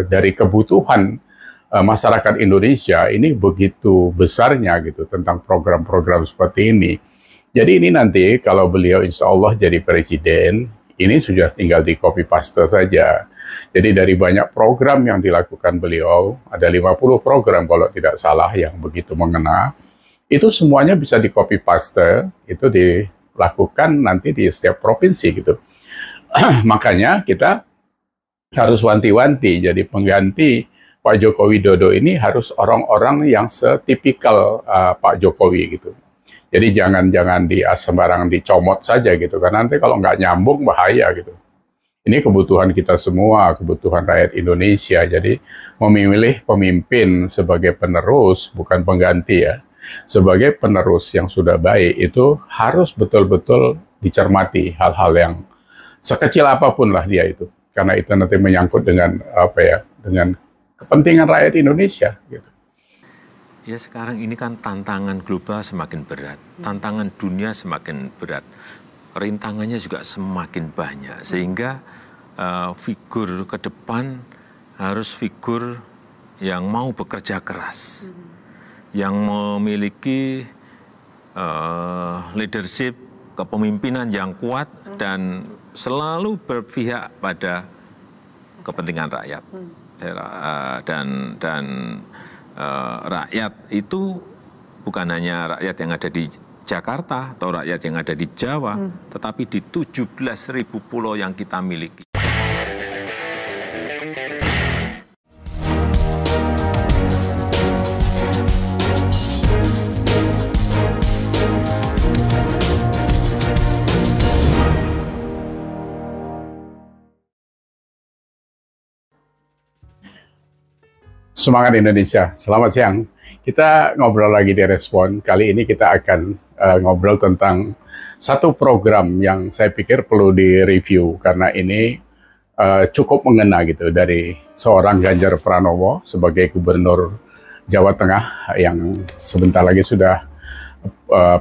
dari kebutuhan masyarakat Indonesia ini begitu besarnya gitu tentang program-program seperti ini. Jadi ini nanti kalau beliau insya Allah jadi presiden, ini sudah tinggal di copy paste saja. Jadi dari banyak program yang dilakukan beliau, ada 50 program kalau tidak salah yang begitu mengena, itu semuanya bisa di copy paste, itu dilakukan nanti di setiap provinsi gitu. Makanya kita harus wanti-wanti, jadi pengganti Pak Joko Widodo ini harus orang-orang yang setipikal Pak Jokowi gitu. Jadi jangan sembarang dicomot saja gitu, karena nanti kalau nggak nyambung bahaya gitu. Ini kebutuhan kita semua, kebutuhan rakyat Indonesia. Jadi memilih pemimpin sebagai penerus, bukan pengganti ya. Sebagai penerus yang sudah baik itu harus betul-betul dicermati hal-hal yang sekecil apapun lah dia itu. Karena itu nanti menyangkut dengan dengan kepentingan rakyat Indonesia gitu. Ya sekarang ini kan tantangan global semakin berat, tantangan dunia semakin berat, rintangannya juga semakin banyak, sehingga figur ke depan harus figur yang mau bekerja keras, yang memiliki leadership, kepemimpinan yang kuat dan selalu berpihak pada kepentingan rakyat. Dan rakyat itu bukan hanya rakyat yang ada di Jakarta atau rakyat yang ada di Jawa, tetapi di 17.000 pulau yang kita miliki. Semangat Indonesia, selamat siang. Kita ngobrol lagi di Respon. Kali ini kita akan ngobrol tentang satu program yang saya pikir perlu direview karena ini cukup mengena gitu dari seorang Ganjar Pranowo sebagai Gubernur Jawa Tengah yang sebentar lagi sudah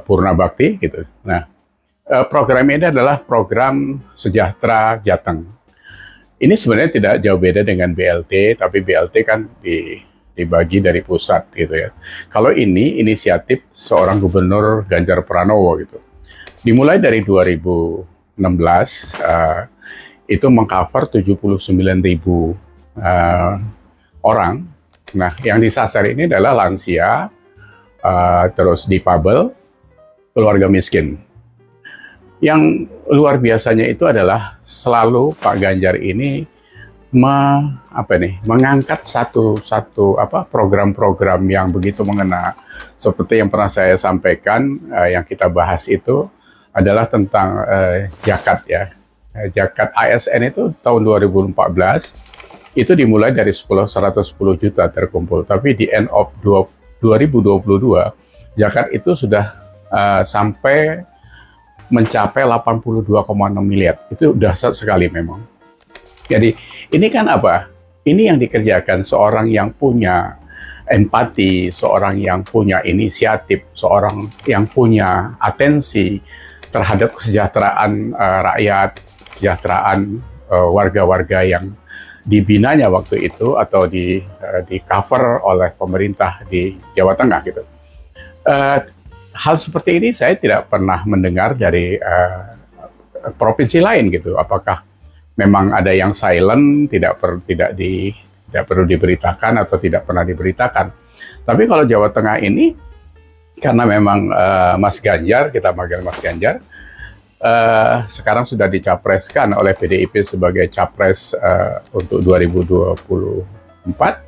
purna bakti gitu. Nah, program ini adalah program Sejahtera Jateng. Ini sebenarnya tidak jauh beda dengan BLT, tapi BLT kan dibagi dari pusat gitu ya. Kalau ini inisiatif seorang Gubernur Ganjar Pranowo gitu. Dimulai dari 2016, itu mengcover 79.000 orang. Nah, yang disasar ini adalah lansia, terus difabel, keluarga miskin. Yang luar biasanya itu adalah selalu Pak Ganjar ini mengangkat satu program-program yang begitu mengena. Seperti yang pernah saya sampaikan, yang kita bahas itu adalah tentang zakat ya. Zakat ASN itu tahun 2014 itu dimulai dari 110 juta terkumpul, tapi di end of 2022 zakat itu sudah sampai mencapai 82,6 miliar. Itu dahsyat sekali memang. Jadi ini kan apa? Ini yang dikerjakan seorang yang punya empati, seorang yang punya inisiatif, seorang yang punya atensi terhadap kesejahteraan rakyat, kesejahteraan warga-warga yang dibinanya waktu itu atau di cover oleh pemerintah di Jawa Tengah gitu. Hal seperti ini saya tidak pernah mendengar dari provinsi lain gitu. Apakah memang ada yang silent, tidak perlu diberitakan atau tidak pernah diberitakan. Tapi kalau Jawa Tengah ini, karena memang Mas Ganjar, kita manggil Mas Ganjar, sekarang sudah dicapreskan oleh PDIP sebagai capres untuk 2024.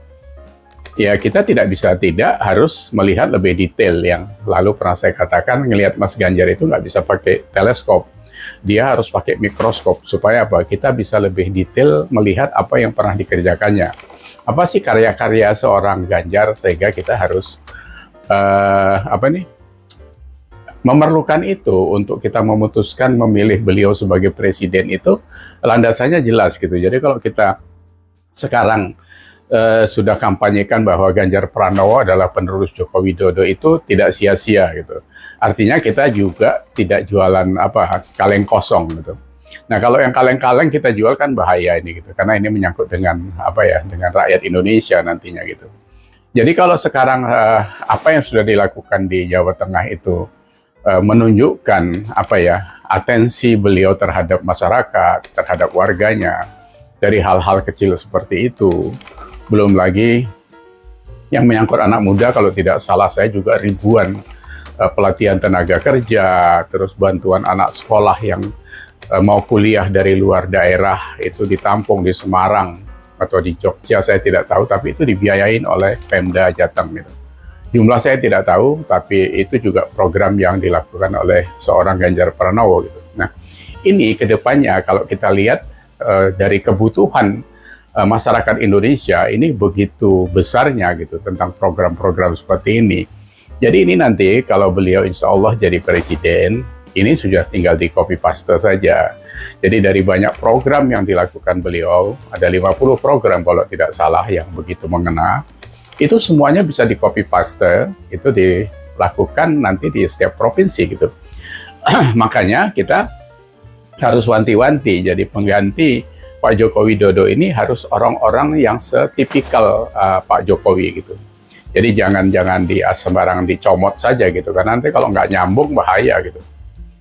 Ya kita tidak bisa tidak harus melihat lebih detail yang lalu pernah saya katakan, ngelihat Mas Ganjar itu nggak bisa pakai teleskop, dia harus pakai mikroskop supaya apa? Kita bisa lebih detail melihat apa yang pernah dikerjakannya. Apa sih karya-karya seorang Ganjar sehingga kita harus memerlukan itu untuk kita memutuskan memilih beliau sebagai presiden itu landasannya jelas gitu. Jadi kalau kita sekarang sudah kampanyekan bahwa Ganjar Pranowo adalah penerus Joko Widodo itu tidak sia-sia gitu. Artinya kita juga tidak jualan kaleng kosong gitu. Nah, kalau yang kaleng-kaleng kita jual kan bahaya ini gitu, karena ini menyangkut dengan apa ya, dengan rakyat Indonesia nantinya gitu. Jadi kalau sekarang apa yang sudah dilakukan di Jawa Tengah itu menunjukkan apa ya, atensi beliau terhadap masyarakat, terhadap warganya dari hal-hal kecil seperti itu. Belum lagi yang menyangkut anak muda, kalau tidak salah saya juga ribuan pelatihan tenaga kerja, terus bantuan anak sekolah yang mau kuliah dari luar daerah itu ditampung di Semarang atau di Jogja, saya tidak tahu, tapi itu dibiayain oleh Pemda Jateng gitu. Jumlah saya tidak tahu, tapi itu juga program yang dilakukan oleh seorang Ganjar Pranowo gitu. Nah, ini kedepannya kalau kita lihat dari kebutuhan masyarakat Indonesia ini begitu besarnya gitu tentang program-program seperti ini. Jadi ini nanti kalau beliau insya Allah jadi presiden, ini sudah tinggal di copy paste saja. Jadi dari banyak program yang dilakukan beliau, ada 50 program kalau tidak salah yang begitu mengena, itu semuanya bisa di copy paste, itu dilakukan nanti di setiap provinsi gitu. Makanya kita harus wanti-wanti, jadi pengganti Pak Joko Widodo ini harus orang-orang yang setipikal Pak Jokowi gitu. Jadi jangan sembarangan dicomot saja gitu, karena nanti kalau nggak nyambung bahaya gitu.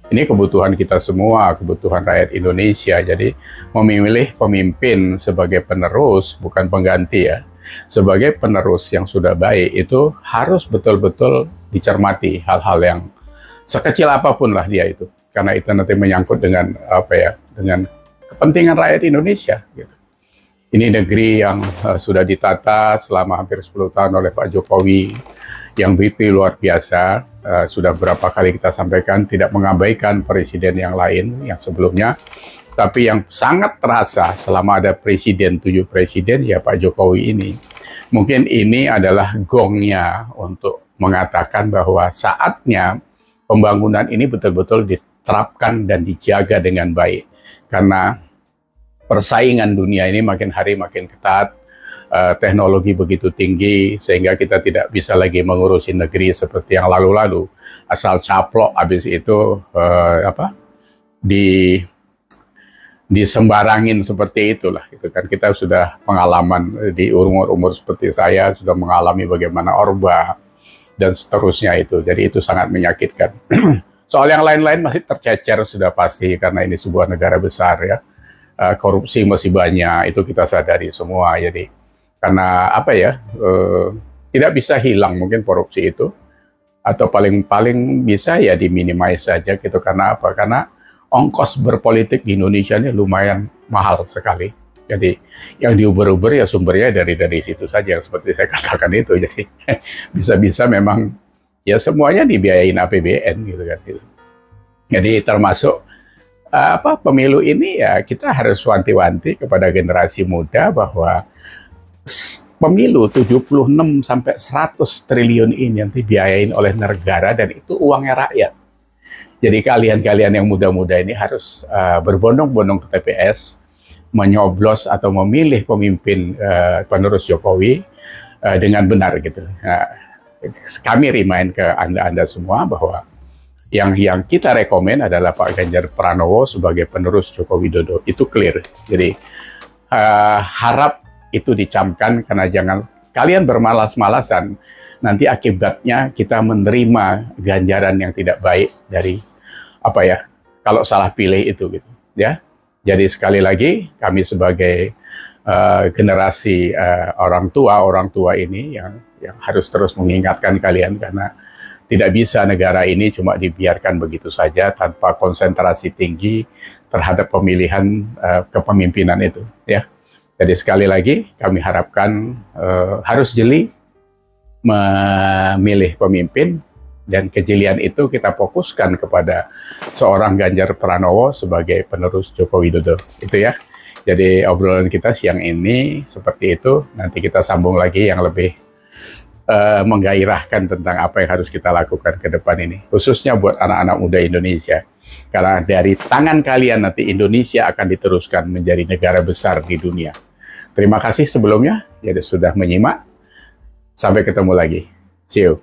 Ini kebutuhan kita semua, kebutuhan rakyat Indonesia. Jadi memilih pemimpin sebagai penerus, bukan pengganti ya. Sebagai penerus yang sudah baik itu harus betul-betul dicermati hal-hal yang sekecil apapun lah dia itu. Karena itu nanti menyangkut dengan apa ya, dengan kepentingan rakyat Indonesia gitu. Ini negeri yang sudah ditata selama hampir 10 tahun oleh Pak Jokowi, yang begitu luar biasa. Sudah berapa kali kita sampaikan, tidak mengabaikan presiden yang lain, yang sebelumnya. Tapi yang sangat terasa selama ada presiden, 7 presiden, ya Pak Jokowi ini. Mungkin ini adalah gongnya untuk mengatakan bahwa saatnya pembangunan ini betul-betul diterapkan dan dijaga dengan baik. Karena persaingan dunia ini makin hari makin ketat, teknologi begitu tinggi, sehingga kita tidak bisa lagi mengurusi negeri seperti yang lalu-lalu. Asal caplok, habis itu disembarangin seperti itulah. Itu kan kita sudah pengalaman di umur-umur seperti saya, sudah mengalami bagaimana Orba, dan seterusnya itu. Jadi itu sangat menyakitkan. Soal yang lain-lain masih tercecer sudah pasti, karena ini sebuah negara besar ya. Korupsi masih banyak, itu kita sadari semua. Jadi karena apa ya, tidak bisa hilang mungkin korupsi itu, atau paling bisa ya diminimais saja gitu. Karena apa? Karena ongkos berpolitik di Indonesia ini lumayan mahal sekali. Jadi yang diuber-uber ya sumbernya dari situ saja, yang seperti saya katakan itu. Jadi bisa-bisa memang ya semuanya dibiayain APBN gitu kan. Jadi termasuk pemilu ini ya kita harus wanti-wanti kepada generasi muda bahwa pemilu 76 sampai 100 triliun ini yang dibiayain oleh negara, dan itu uangnya rakyat. Jadi kalian-kalian yang muda-muda ini harus berbondong-bondong ke TPS, menyoblos atau memilih pemimpin penerus Jokowi dengan benar gitu. Kami remind ke Anda semua bahwa yang kita rekomen adalah Pak Ganjar Pranowo sebagai penerus Joko Widodo. Itu clear. Jadi harap itu dicamkan, karena jangan kalian bermalas-malasan. Nanti akibatnya kita menerima ganjaran yang tidak baik dari apa ya, kalau salah pilih itu gitu ya. Jadi sekali lagi kami sebagai generasi orang tua ini yang harus terus mengingatkan kalian, karena tidak bisa negara ini cuma dibiarkan begitu saja tanpa konsentrasi tinggi terhadap pemilihan kepemimpinan itu ya. Jadi sekali lagi kami harapkan harus jeli memilih pemimpin, dan kejelian itu kita fokuskan kepada seorang Ganjar Pranowo sebagai penerus Joko Widodo. Itu ya. Jadi obrolan kita siang ini seperti itu. Nanti kita sambung lagi yang lebih menggairahkan tentang apa yang harus kita lakukan ke depan ini, khususnya buat anak-anak muda Indonesia. Karena dari tangan kalian nanti Indonesia akan diteruskan menjadi negara besar di dunia. Terima kasih sebelumnya, jadi sudah menyimak. Sampai ketemu lagi. See you.